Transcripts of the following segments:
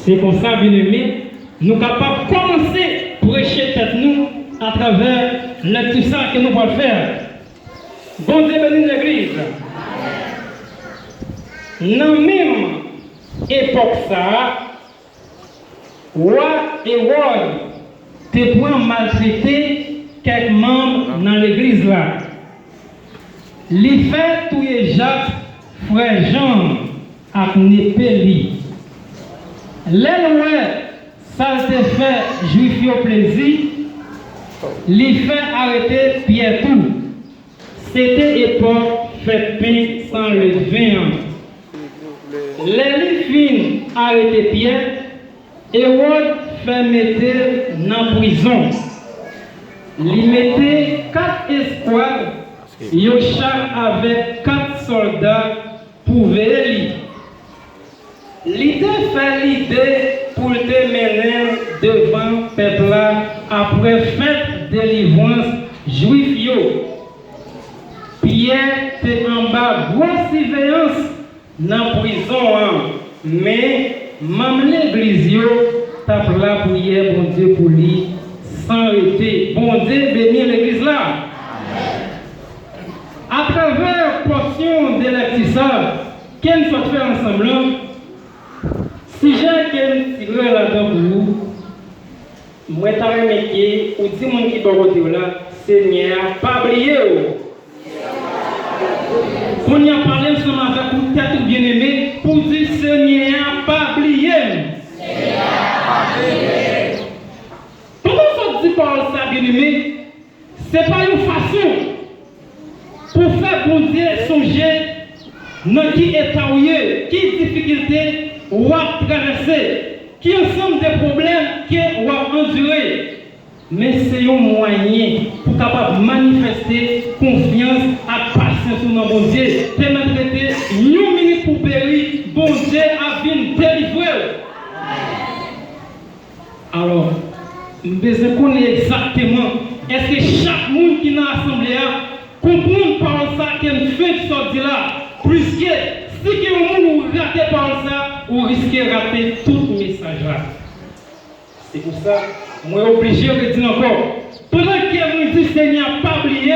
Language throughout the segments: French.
C'est comme ça, bien aimé, nous sommes capables de commencer à prêcher tête nous à travers le tout ça que nous pouvons faire. Bon Dieu bénisse l'église. Dans la même époque, ça, roi et roi te prend maltraiter quelques membres dans l'église là. Les fait tout les Jacques, frère Jean, à Népéli. Les lois, ça te fait juif au plaisir, les fait arrêter Pierre tout. C'était époque fait pain sans le vin. Les filles arrêté Pierre, Hérode fait mettre dans prison. Il mettait 4 escouades, Yoshak avec 4 soldats pour veiller. L'idée fait l'idée pour te mener devant le peuple après fête de délivrance juif. Pierre était en bas, grosse surveillance dans la prison, mais même l'église tape la prière, bon Dieu, pour lui, sans arrêter. Bon Dieu, bénir l'église là. À travers la portion de l'actissage, qu'elle soit fait ensemble, si j'ai qu'elle tire là-dedans pour vous, moi, je remarqué, ou dit mon qui est là, Seigneur, pas oublier. On y a parlé ensemble avec vous, tête bien-aimé, pour dire Seigneur, pas oublier. Comment ça dit par ça, bien-aimé? Ce n'est pas une façon pour faire bon Dieu songer dans qui état ou qui difficulté ou à traverser, qui ensemble des problèmes qui ou à endurer. Mais c'est un moyen pour capable manifester confiance et patience dans bon Dieu. C'est même traité une minute pour périr, bon Dieu a bien délivré. Alors, nous devons connaître exactement est-ce que chaque monde qui est dans l'assemblée comprend par ça qu'il fait sortir là, puisque si quelqu'un nous rate par ça, on risque de rater tout le message là. C'est pour ça, moi obligé de dire encore, pendant que vous dites Seigneur, pas oublier,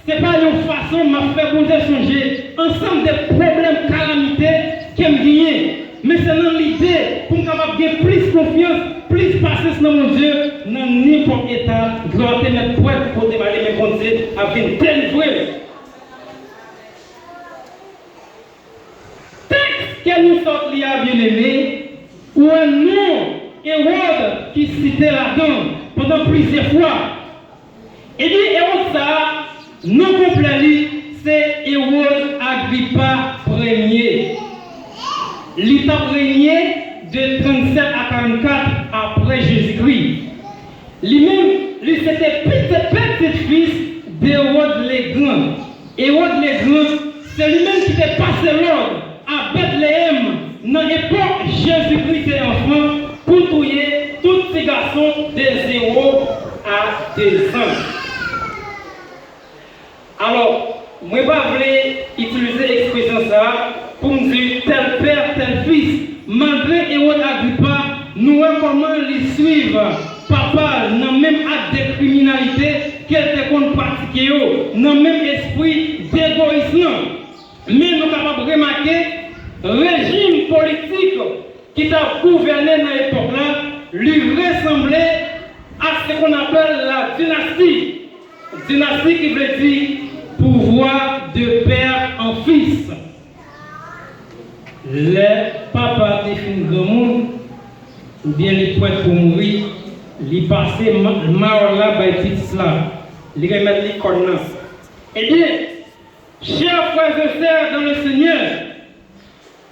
ce n'est pas une façon de me faire bondir changer ensemble des problèmes, calamités qui me gagnent. Mais c'est dans l'idée pour avoir plus confiance, plus patience dans mon Dieu, dans n'importe quel état, gloire te mettre prête pour démarrer mes bon Dieu, avec délivrer. Texte que nous sortons là, bien aimé, ou un nom, Hérode qui citait là-dedans pendant plusieurs fois. Et bien, Hérode, ça, non complet, c'est Hérode Agrippa Ier. Il a régné de 37 à 44 après Jésus-Christ. Lui-même, c'était petit fils d'Hérode le Grand. Hérode le Grand, c'est lui-même qui était passé l'ordre à Bethléem dans l'époque Jésus-Christ était enfant pour tuer tous ces garçons de 0 à 2 ans. Alors, moi, je vais utiliser l'expression ça pour me dire tel père, tel fils. Malgré Hérode Agrippa, nous voyons comment les suivre. Papa, dans le même acte de criminalité qu'elle te pratiquer, dans le même esprit d'égoïsme. Mais nous sommes capables de remarquer le régime politique qui a gouverné dans l'époque là, lui ressemblait à ce qu'on appelle la dynastie. Dynastie qui veut dire pouvoir de père en fils. Les papas définissent le monde, ou bien les poètes pour mourir, les passer mort là, là, les remettre les connaissances. Eh bien, chers frères et sœurs dans le Seigneur,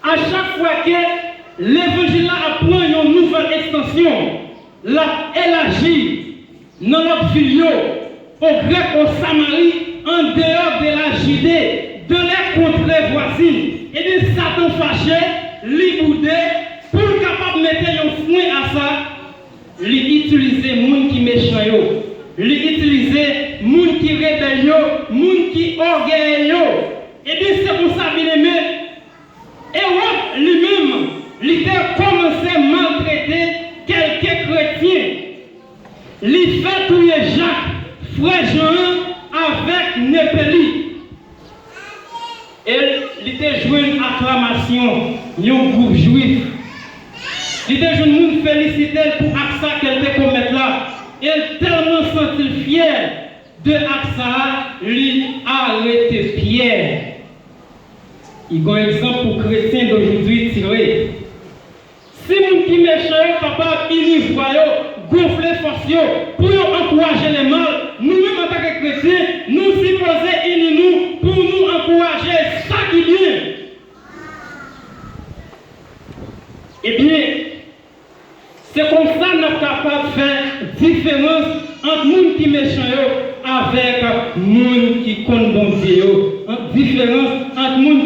à chaque fois que l'évangile apprend une nouvelle extension, l'a élargi dans notre ville, au grec, au Samarie, en dehors de la Judée, de les contrées voisines. Et bien, Satan fâché, l'iboude, pour capable de mettre un frein à ça, l'utiliser les gens qui méchants, l'utiliser les gens qui rebelles, les gens qui orgueilleux. Et bien, c'est pour ça, bien aimé, Hérode lui-même, il a commencé à maltraiter oublier Jacques, frère Jean, avec Népélie. Et il était joué une acclamation, un groupe juif. Il était joué une félicité pour AXA qu'elle était commettre là. Et tellement senti fier de AXA, lui a arrêté Pierre. Il y a un exemple pour chrétiens d'aujourd'hui tiré. Si nous qui méchants capable d'unir, gonfler force pour encourager les mal, nous-mêmes en tant que chrétiens, nous supposons unir nous pour nous encourager ça qui vient. Eh bien, c'est comme ça que nous sommes capables de faire différence entre les gens qui méchants avec les gens qui comptent bon Dieu. Différence entre les gens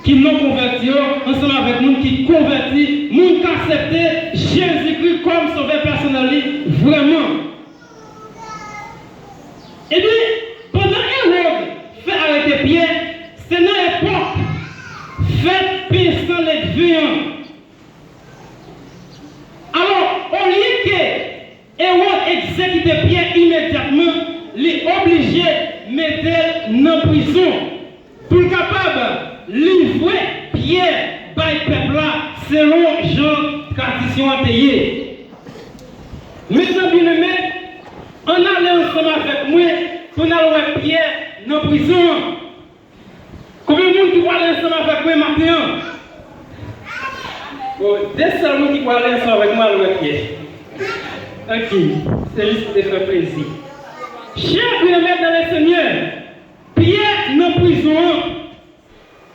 qui non convertis ensemble avec les gens qui convertis, les gens qui acceptent Jésus-Christ comme sauveur personnel, vraiment. Eh bien, pendant Hérode fait arrêter Pierre, c'est dans l'époque fait pinçant les viands. Alors, au lieu que Hérode exécute Pierre immédiatement, il est obligé de mettre dans la prison pour capable livrer Pierre par le peuple selon Jean tradition antérieure. Maintenant, bien aimé, on allait ensemble avec moi pour aller Pierre dans la prison. Combien de monde qui va aller ensemble avec moi maintenant? Bon, des seuls qui vont aller ensemble avec moi à Pierre. Ok, c'est juste de faire plaisir. Chers bien-aimés dans le Seigneur, Pierre dans la prison,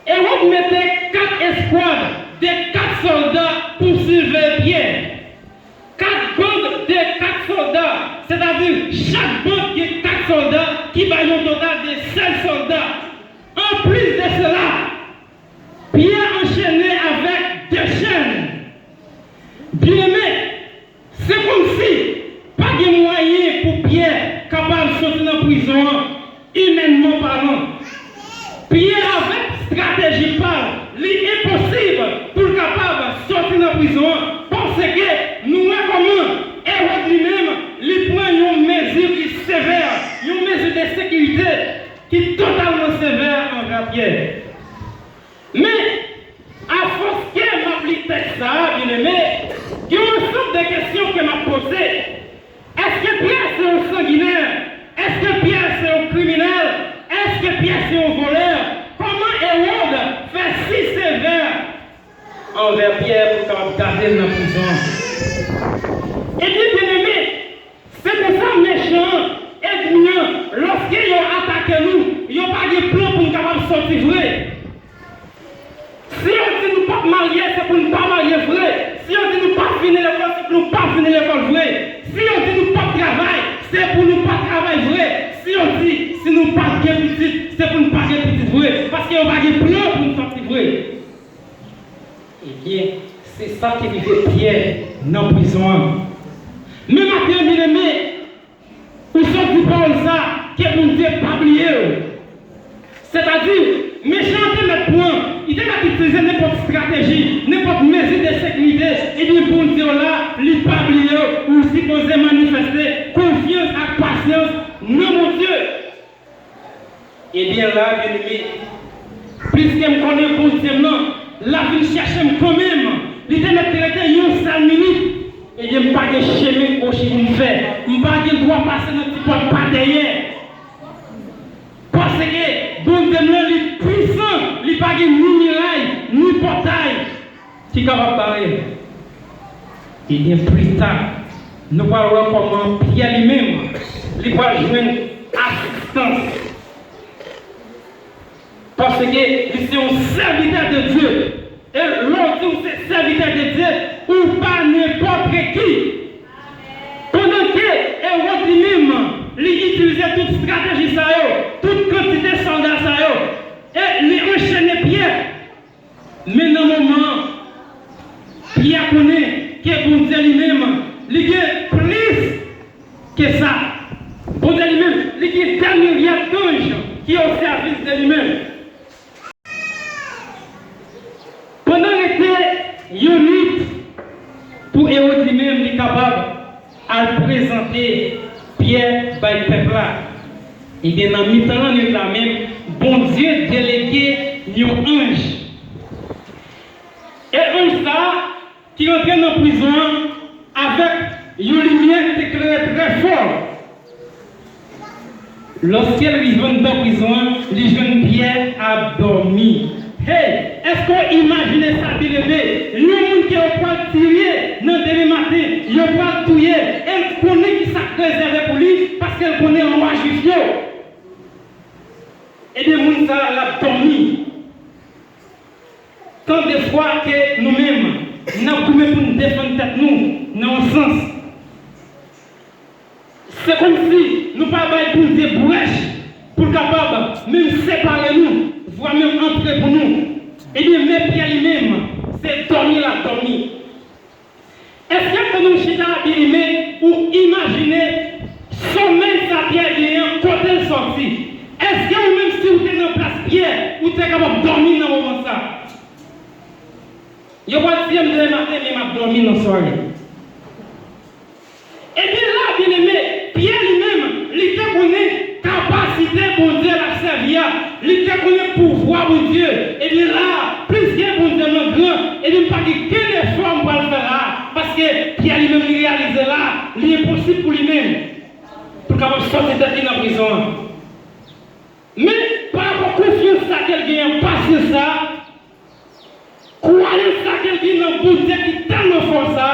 et on mettait 4 escouades de 4 soldats pour surveiller Pierre. 4 bandes de 4 soldats, c'est-à-dire chaque bande de 4 soldats qui va un total de 16 soldats. En plus de cela, Pierre enchaîné avec 2 chaînes. Bien aimé, c'est comme si pas de moyen pour Pierre capable de sortir de la prison, humainement parlant. Pierre avec stratégie parle, c'est impossible pour capable de sortir de la prison parce que nous comment Hérode lui-même lui prend une mesure qui est sévère, une mesure de sécurité qui est totalement sévère envers Pierre. Mais à force que m'a pris texte ça, bien aimé, il y a un ensemble de questions que m'a posées. Est-ce que Pierre c'est un sanguinaire? Est-ce que Pierre c'est un criminel? Est-ce que Pierre c'est un voleur? Comment Hérode fait si sévère envers Pierre pour garder dans la prison? Et bien aimé, c'est pour ça méchant et ennuyant. Lorsqu'ils ont attaqué nous, ils n'ont pas de plan pour nous capables de sortir vrai. Si on dit nous pas marier, c'est pour nous pas marier vrai. Si on dit nous pas finir l'école, c'est pour nous pas finir l'école vrai. Si on dit nous pas travailler, c'est pour nous pas travailler vrai. Si on dit si nous pas bien petit, c'est pour nous pas bien petit vrai. Parce qu'il n'y a pas de plan pour nous sortir vrai. Eh bien, c'est ça qui fait Pierre dans la prison. Mais maintenant, bien aimé, où sont du parole ça, qui est pour nous dire pas oublier. C'est-à-dire, méchant de notre point, il n'a pas utilisé n'importe stratégie, n'importe mesure de sécurité, et bien pour nous dire là, il n'a pas oublié, ou supposé manifester confiance et patience, non mon Dieu. Et bien là, bien aimé, puisque je connais bon Dieu, la vie cherche quand même, il n'a pas traité une seule minute. Et je n'ai pas de chemin pour faire. Je n'ai pas de droit passer dans le petit point pas derrière. Parce que bon Dieu est puissant, il n'y a pas de ni miraille, ni portail qui est capable de parler. Et bien plus tard, nous allons voir comment Pierre lui-même, il va jouer assistance. Parce que c'est un serviteur de Dieu. Et l'autre, c'est serviteur de Dieu, ou pas n'importe qui. Pendant que Hérode lui-même, il utilisait toute stratégie, toute quantité de soldats, et il enchaînait Pierre. Mais dans le moment, Pierre connaît que bon Dieu lui-même, il est plus que ça. Bon Dieu lui-même, il est des milliards d'anges qui sont au service de lui-même. Pendant l'été, Yonit, pour Hérode lui-même, il est capable de présenter guerre par le peuple là. Et bien, dans le mi-temps, nous là même, bon Dieu délégué un ange. Et ange ça, qui rentre dans la prison avec une lumière qui éclaire très fort. Lorsqu'elle arrive dans la prison, les jeunes Pierre a dormi. Hey, est-ce qu'on imagine ça, bien aimé? Le monde qui a pas tiré dans le début matin, il a pas tué. Elle connaît qui s'est réservé pour lui parce qu'elle connaît le roi juif. Et des gens ça l'a dormi. Tant de fois que nous-mêmes, nous avons pour nous défendre tête nous, dans un sens. C'est comme si nous ne pas pour nous des brèches pour capable même séparer nous, voire même entrer pour nous. Et bien, même Pierre lui-même, c'est dormir là, dormir. Est-ce que nous chita bien aimé ou imaginer sommeil sa Pierre gagnant quand elle sortit? Est-ce que vous même si vous êtes dans place Pierre, vous êtes capable de dormir dans le moment ça? Je ne vais pas dire que je vais dormir dans la soirée. Et bien là, bien aimé, Pierre lui-même, il te connaît capacité pour Dieu la servir, il te connaît pouvoir pour Dieu. Et bien là, plus qu'il bon Dieu le grand, et bien pas quelle forme pour le faire là, parce que Pierre lui-même il réalise là, il est possible pour lui-même, pour capable sortir de la prison. Mais par rapport à la confiance à quelqu'un, patience ça, croyance à quelqu'un dans bon Dieu qui tellement fort ça,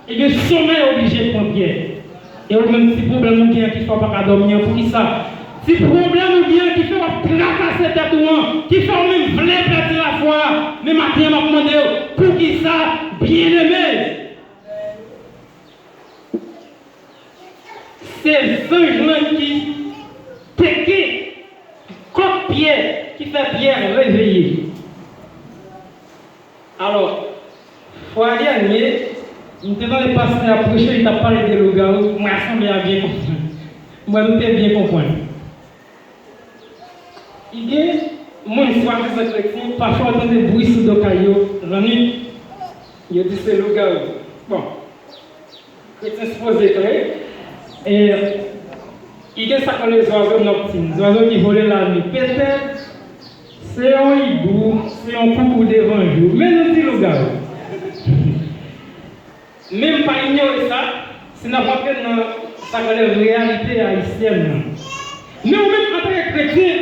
et bien sommeil est obligé de prendre Pierre. Et au même petit problème ou bien qui ne fait pas dormir, pour qui ça? Si problème ou bien qui fait pas tracasser tête ou qui fait même vouloir perdre la foi, mais matin m'a demandé pour qui ça, bien aimé. C'est ce gens qui tequent comme Pierre, qui fait Pierre réveiller. Alors, fois dernier, nous sommes dans les pasteurs à prêcher, il t'a parlé de loup-garou, moi, ça m'a bien compris. Moi, nous t'ai bien compris. Il y a moi, je suis chrétien, parfois, on entend des bruits sous le caillou, la nuit, il dit c'est loup-garou. Bon, chrétien supposé que, et il y a ça comme les oiseaux nocturnes, les oiseaux qui volent la nuit. Peut-être, c'est un hibou, c'est un coucou devant jour, mais nous disons loup-garou. Même pas ignorer ça, c'est n'importe quelle réalité haïtienne. Mais même en tant que chrétien,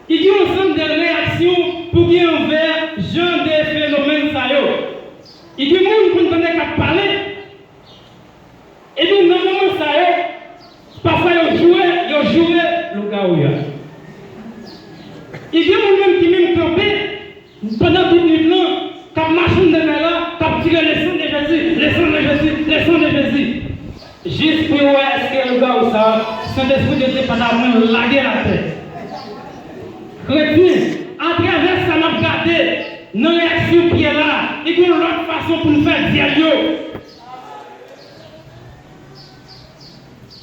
il y a un ensemble de réactions pour qu'il y ait envers genre de phénomènes. Il y a des gens qui ne parler. Et puis dans le moment ça, parfois ils jouent le gaouya. Il y a des gens qui même campé pendant toute nuit blanc, qui marchent de là, qui tirent le sang de Jésus, le sang de Jésus, le sang de Jésus. Juste pour voir est-ce que le gars ou ça, son esprit de Dieu pendant laguer la tête. Chrétien, à travers ça, nous regardé dans la réaction qui est là, il y a une autre façon pour nous faire dire yo.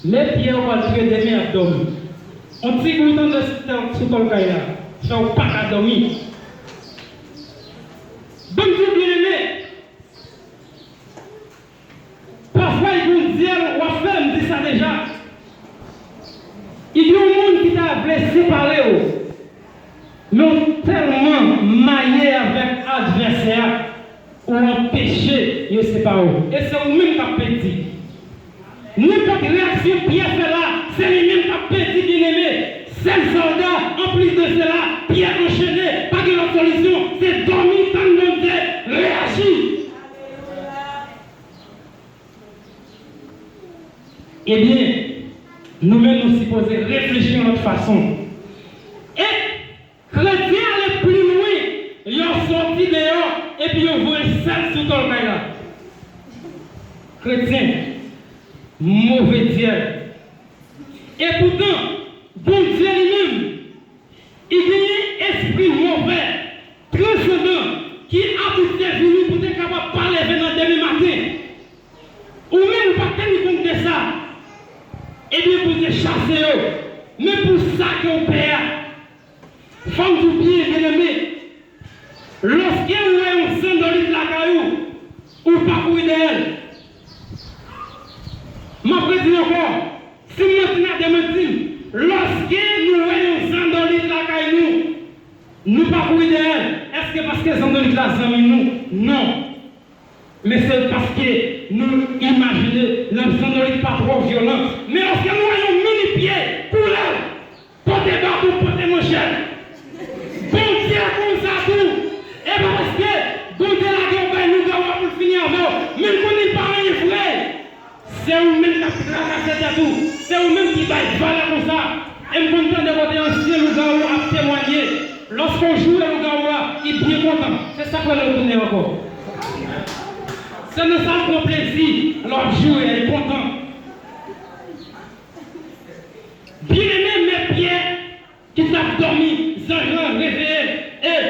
Mais Pierre va le tuer demain à dormir. On dit que nous sommes sous ton cahier là, ça ne pas à dormir. Donc, vous bien aimé, parfois ils vont dire, on va faire, me dit ça déjà. Il y a un monde qui t'a blessé par eux. Mais on tellement maillé avec l'adversaire ou empêché, je ne sais pas où. Et c'est vous-même qui avez pédi. N'importe réaction Pierre fait là, c'est lui-même qui a pédi, bien aimé. C'est le soldat, en plus de cela, Pierre enchaîné, pas de la solution, c'est dormir tant de Dieu, réagir. Eh bien, nous-mêmes nous supposons réfléchir de notre façon. Et chrétiens aller plus loin, ils ont sorti dehors et puis ils ont volé seul sous ton là. Chrétiens, mauvais Dieu. Et pourtant, bon Dieu lui-même, il y a un esprit mauvais, transcendant, qui a tout venu pour être capable de parler venant demain matin. Ou même pas tenir compte de ça. Et bien pour te chasser eux. Mais pour ça qu'on perd. Femme du bien, bien aimé. Lorsqu'il y a un symbole de la caillou, ou pas pour d'elle. Ma prédit encore, si moi de mentir. Lorsque nous voyons Zandolit la caille nous pas courir d'elle. Est-ce que parce que Zandolit la zami nous? Non. Mais c'est parce que nous imaginons le Zandolit pas trop violent. Mais lorsque nous voyons mini-pieds, couleur, porter bâton, porter manchette, bon Dieu comme ça tout. Et parce que bon Dieu la gueule, nous devons pour finir avant. Même quand il parle de frère, c'est vous-même qui a tout. C'est vous-même qui va valeur comme ça. Et je suis content de votre ancien Lougaou à témoigner. Lorsqu'on joue le Lougaou, il est bien content. C'est ça qu'on a retourné encore. C'est nous ça qu'on plaisir. Leur jouer, il est content. Bien aimé mes pieds qui t'ont dormi, Zanjan réveillé. Et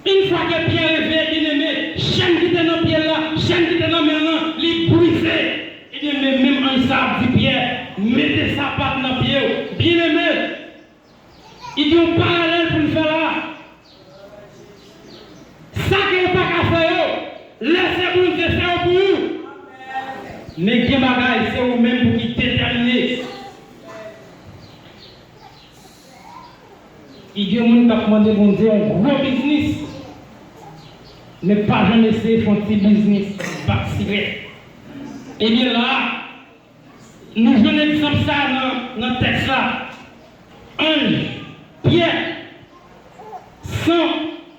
une fois que Pierre réveillé, bien aimé, chaîne qui était dans le pied là, chaîne qui était dans le main là, il brisait. Et bien aimé, même un sable dit Pierre, mettez sa patte dans le pied. Bien aimé, il dit un parallèle pour nous faire là. Ça qui n'est pas qu'à faire, laissez-vous Dieu faire pour vous. Mais qui bagaille, c'est vous-même pour qui déterminer. Il y a des gens qui ont demandé bon Dieu un gros business. Mais pas jamais essayer de faire un petit business participer. Et bien là, nous venons d'exemple ça dans le texte là. Ange, Pierre, sans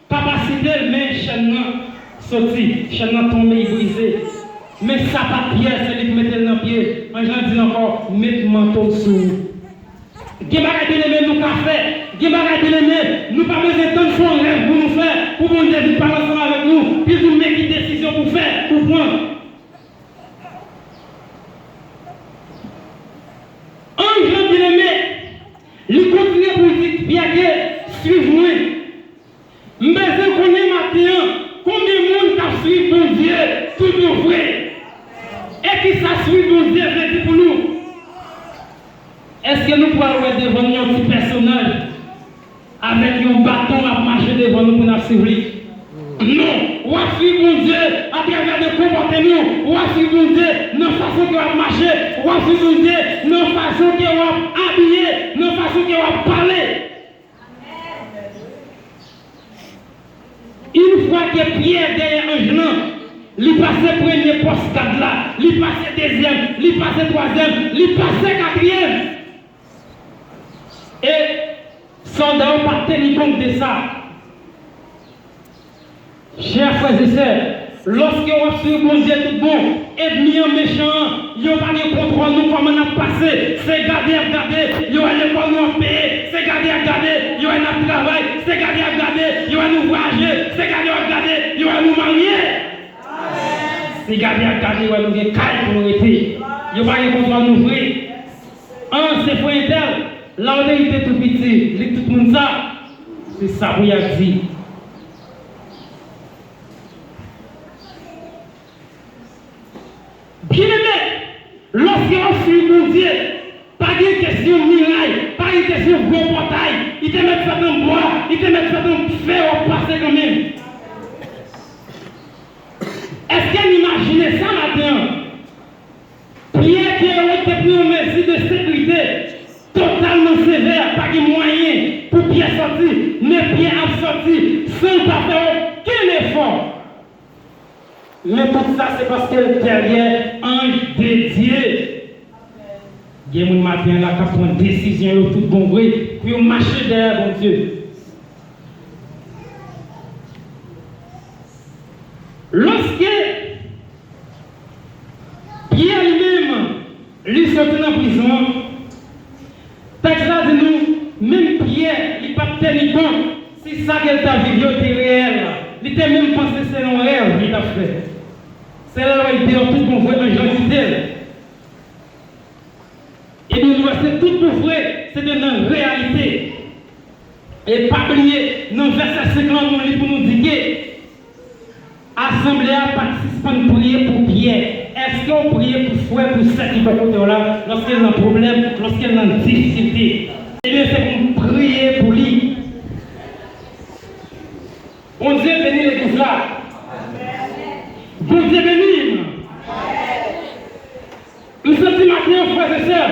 capacité, mais chaîne sorti, chaîne tombé, brisé. Mais ça pas Pierre, c'est lui qui mettait dans le pied. Ange dit encore, mettez le manteau sous. Guébaray bien aimé, nous qu'a fait. Guébaray bien aimé, nous pas besoin de temps de rêve pour nous faire, pour nous dire parler ensemble avec nous, puis nous mettre une décision pour faire, pour prendre. Ange bien aimé, il continue pour dire, bien que, suivez-moi. Mais je connais maintenant, combien de monde t'a suivi bon Dieu, tout vrai. Et qui ça suit bon Dieu, veut dire pour nous. Est-ce que nous pouvons avoir devant nous un petit personnage avec un bâton à marcher devant nous pour nous suivre? Non! Ou à suivre mon Dieu à travers le comportement, ou à suivre mon Dieu dans la façon qu'il va marcher, ou à suivre mon Dieu dans la façon qu'il va habiller, dans la façon qu'il va parler. Une fois que Pierre derrière un genou, il passait premier poste là, il passait deuxième, il passait troisième, il passait quatrième. Et soldats n'ont pas tenu compte de ça. Chers frères et sœurs, lorsque on suit bon Dieu tout bon, ennemi en méchant, ils n'ont pas de contrôle, nous comment on a passé, c'est garder, ils ont l'école nous en payer, c'est garder, ils ont un travail, c'est garder, ils ont nous voyager, c'est garder, ils ont nous marier. C'est garder, ils ont nous des cailles pour nous aider. Ils n'ont pas de contrôle nous ouvrir. C'est pour intel. Là où il était tout petit, il tout le monde ça, c'est ça vous a dit. Bien aimé, lorsqu'on suit mon Dieu, pas de question miraille, pas de question gros portail, il te met ça dans le bois, il te met ça dans le fer au passé quand même. Est-ce que vous imaginez ça maintenant? Pierre qui a été pris en mesure de sécurité, totalement sévère, pas de moyens pour Pierre sortir, mais Pierre a sorti sans pas faire aucun effort. Mais tout ça, c'est parce que derrière, ange dédié. Il y a un matin là qui prend une décision, tout bon bruit, pour marcher derrière mon Dieu. Lorsque Pierre lui-même, lui sorti dans la prison, texte là de nous, même Pierre, il n'a pas tenu compte si ça qu'elle t'a vécu était réel. Il était même pensé que c'est un rêve qu'il a fait. C'est là où il dit tout pour vrai, un genre d'idée. Et nous, c'est tout pour vrai, c'est de notre réalité. Et pas oublier, dans le verset 50, on lit pour nous dire que l'Assemblée participant prier pour Pierre. Est-ce qu'on prie pour frère, pour ceux qui sont là, lorsqu'il y a un problème, lorsqu'il y a une difficulté? Eh bien, c'est pour prier pour lui. Bon Dieu bénit l'église là. Bon Dieu bénit. Nous sommes matin, frères et sœurs,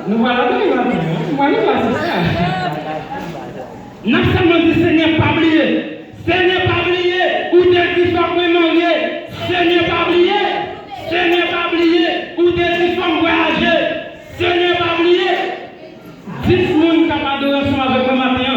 Nous voilà dans le matin. Voilà, c'est ça. Nous sommes dit, Seigneur, pas oublier. Seigneur, pas oublier. Ou des qui sont mariés. Seigneur, pas oublier. Seigneur, pas oublier. Ou des qui sont voyager. Seigneur, pas oublier. 10 personnes qui ont adoration avec le matin.